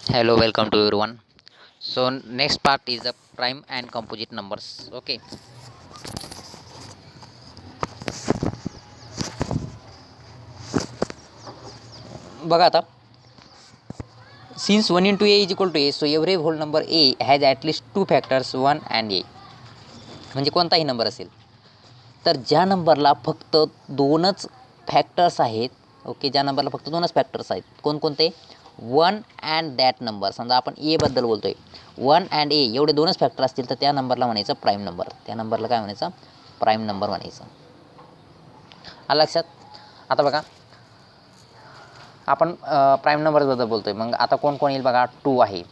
Hello, welcome to everyone. So next part is the prime and composite numbers. Okay. बघा आता, since 1 into a is equal to a, so every whole number a has at least two factors 1 and a. म्हणजे कोणताही number असेल तर ज्या नंबरला फक्त दोनच फॅक्टर्स आहेत, ओके, ज्या नंबरला फक्त दोनच फॅक्टर्स आहेत, कोणकोणते? 1 अँड दॅट नंबर. समजा आपण ए बद्दल बोलतोय, 1 अँड ए एवढे दोनच फॅक्टर असतील तर त्या नंबरला म्हणायचं प्राईम नंबर. त्या नंबरला काय म्हणायचं? प्राईम नंबर म्हणायचं. आलं लक्षात? आता बघा, आपण प्राईम नंबरबद्दल बोलतोय, मग आता कोण कोण येईल बघा. 2 आहे,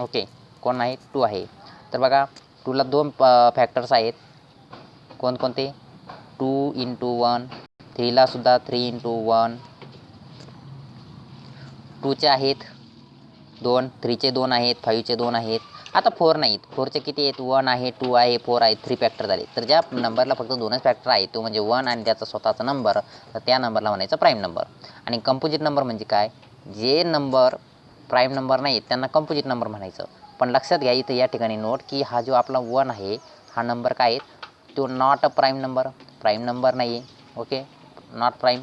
ओके. कोण आहे? 2 आहे. तर बघा, 2ला दोन फॅक्टर्स आहेत. कोणकोणते? 2 इंटू 1. 3ला सुद्धा 3 इंटू 1. 2चे आहेत 2, 3चे 2 आहेत, 5चे 2 आहेत. आता 4 नाहीत. 4चे किती आहेत? 1 आहे, 2 आहे, 4 आहे. 3 फॅक्टर झाले. तर ज्या नंबरला फक्त दोनच फॅक्टर आहे, तो म्हणजे 1 आणि त्याचा स्वतःचा नंबर, तर त्या नंबरला म्हणायचं प्राईम नंबर. आणि कंपोजिट नंबर म्हणजे काय? जे नंबर प्राईम नंबर नाही त्यांना कंपोजिट नंबर म्हणायचं. पण लक्षात घ्या, इथं या ठिकाणी नोट, की हा जो आपला 1 आहे, हा नंबर काय आहे? तो not a prime number. Prime number नाही आहे, ओके, नॉट प्राईम.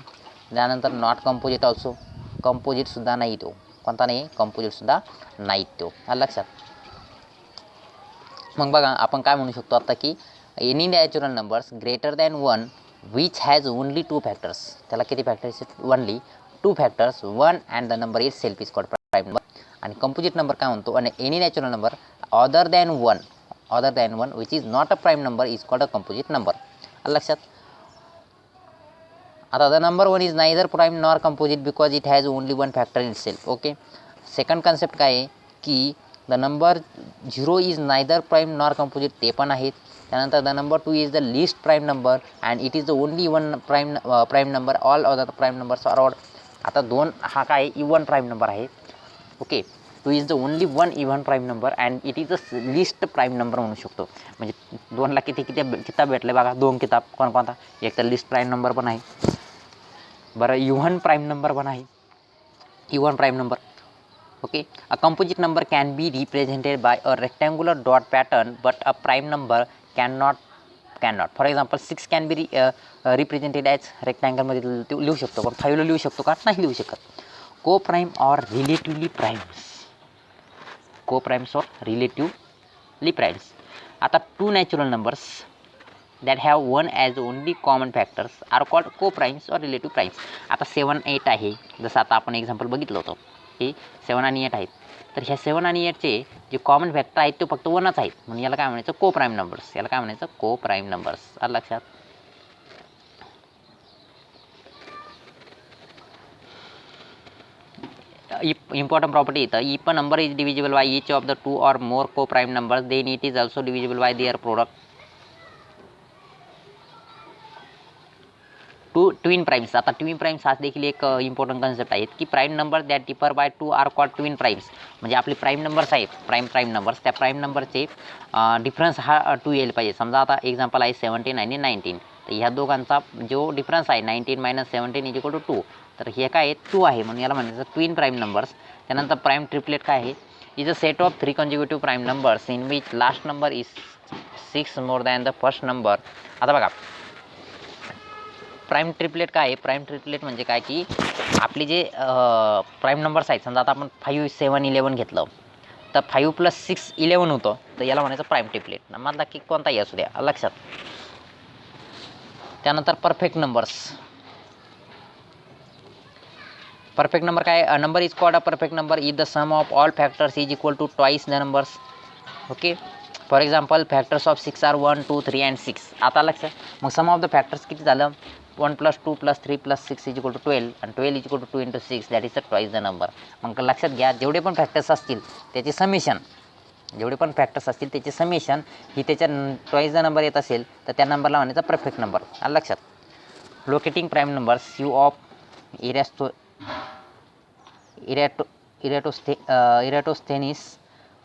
त्यानंतर नॉट कंपोजिट ऑल्सो. कंपोजिटसुद्धा नाही तो. कोणता नाही? कंपोजिटसुद्धा नाही तो. आलं लक्षात? मग बघा, आपण काय म्हणू शकतो आता, की any natural numbers greater than 1 which has only 2 factors. त्याला किती factors? Only 2 factors. 1 and the number is self is called prime number. आणि कंपोजिट नंबर काय म्हणतो? आणि any natural number other than 1 which is not a prime number is called a composite number. आलं लक्षात? आता the number 1 is neither prime nor composite because it has only 1 factor in self. Okay. Second concept काय आहे, की the number 0 is neither prime nor composite, ते पण आहेत. त्यानंतर the number 2 is the least prime number and it is the only one prime number. All other prime numbers are odd. आता 2 हा काय? इवन प्राईम नंबर आहे, okay. 2 is the only one even prime number and it is the least prime number म्हणू शकतो. म्हणजे 2ला किती किती किताब भेटले बघा? 2 किताब. कोणता? एक तर लिस्ट प्राईम नंबर पण आहे, बरं, इव्हन प्राईम नंबर पण आहे, even prime number, okay. A composite number can be represented by a rectangular dot pattern but a prime number can not. For example 6 can be represented as रेक्टँगलमध्ये लिहू शकतो, पण 5ला लिहू शकतो का? नाही लिहू शकत. को प्राईम ऑर रिलेटिव्हली प्राईम्स. को प्राईम्स ऑर रिलेटिव्हली प्राईम्स. आता 2 natural numbers that have 1 as only common factors are called co-primes or relative primes. आता 7, 8 आहे, जसं आता आपण एक्झाम्पल बघितलं होतं, हे 7 आणि 8 आहेत. तर ह्या 7 आणि 8चे जे कॉमन फॅक्टर आहेत ते फक्त 1च आहेत, म्हणून याला काय म्हणायचं? को प्राईम नंबर्स. याला काय म्हणायचं? को प्राईम नंबर्स. आलं लक्षात? Important property इथं, if a number is divisible by each of the 2 or more co-prime numbers then it is also divisible by their product. Twin primes. आता ट्विन प्राईम्स हा देखील एक इम्पॉर्टंट कन्सेप्ट आहेत, की prime number that differ by 2 are called twin primes. म्हणजे आपले prime numbers आहेत, prime numbers, त्या प्राईम नंबरचे डिफरन्स हा 2 यायला पाहिजे. समजा आता एक्झाम्पल आहे 17 आणि 19, तर ह्या दोघांचा जो डिफरन्स आहे 19 - 17 इज इक्वल टू 2, तर हे काय आहे? 2 आहे, म्हणून याला म्हणायचं ट्विन प्राईम नंबर्स. त्यानंतर प्राईम ट्रिपलेट काय आहे? Is a set of 3 consecutive prime numbers in which last number is 6 more than the first number. आता बघा, प्राईम ट्रिपलेट काय आहे? प्राईम ट्रिपलेट म्हणजे काय, की आपले जे प्राईम नंबर्स आहेत, समजा आता आपण 5, 7, 11 घेतलं, तर 5 + 6 11 होतं, तर याला म्हणायचं प्राईम ट्रिपलेट. मधला की कोणताही असू द्या, लक्षात. त्यानंतर परफेक्ट नंबर्स. परफेक्ट नंबर काय? A number is called a perfect number is the sum of all factors is equal to twice the numbers, okay. For example factors of 6 are 1, 2, 3 and 6. आता लक्षात. मग सम ऑफ द फॅक्टर्स किती झालं? 1 + 2 + 3 + 6 is equal to 12 आणि 12 is equal to 2 × 6 that is the twice the number. मग लक्षात घ्या, जेवढे पण फॅक्टर्स असतील त्याचे समेशन, जेवढे पण फॅक्टर्स असतील त्याचे समेशन ही त्याच्या ट्वाईस द नंबर येत असेल तर त्या नंबरला म्हणायचा परफेक्ट नंबर. आलं लक्षात? Locating prime numbers you of Erasto Erato Eratosthenes.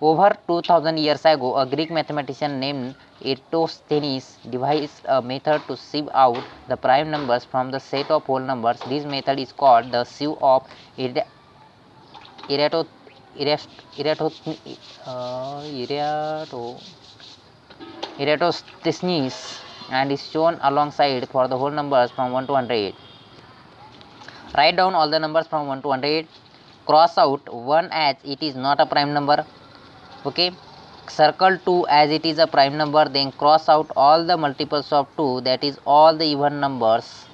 Over 2000 years ago, a Greek mathematician named Eratosthenes devised a method to sieve out the prime numbers from the set of whole numbers. This method is called the sieve of Eratosthenes and is shown alongside for the whole numbers from 1 to 108. Write down all the numbers from 1 to 108. Cross out 1 as it is not a prime number. Okay. Circle 2 as it is a prime number. Then cross out all the multiples of 2, that is all the even numbers.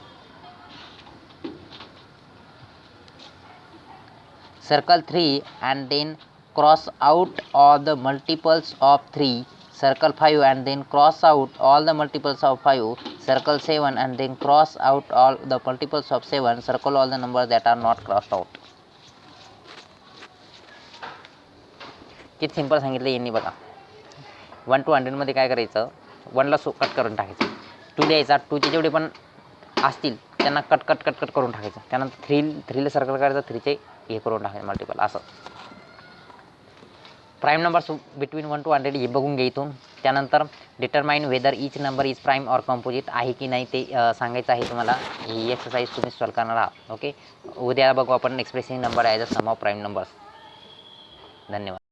Circle 3 and then cross out all the multiples of 3. Circle 5 and then cross out all the multiples of 5. Circle 7 and then cross out all the multiples of 7. Circle all the numbers that are not crossed out. किती simple सांगितलं यांनी बघा. 1 to 100मध्ये काय करायचं, 1ला cut करून टाकायचं, 2 द्यायचा, 2चे जेवढे पण असतील त्यांना कट करून टाकायचं. त्यानंतर 3ला सर्कल करायचं, 3चे हे करून टाकायचं मल्टिपल. असं प्राईम नंबर्स बिटवीन 1 to 100 हे बघून घ्या इथून. त्यानंतर determine whether each number is prime or composite आहे की नाही ते सांगायचं आहे तुम्हाला. ही एक्सरसाइज तुम्ही सॉल्व करणार आहात. ओके. उद्या बघू आपण expressing number as a sum of prime numbers. धन्यवाद.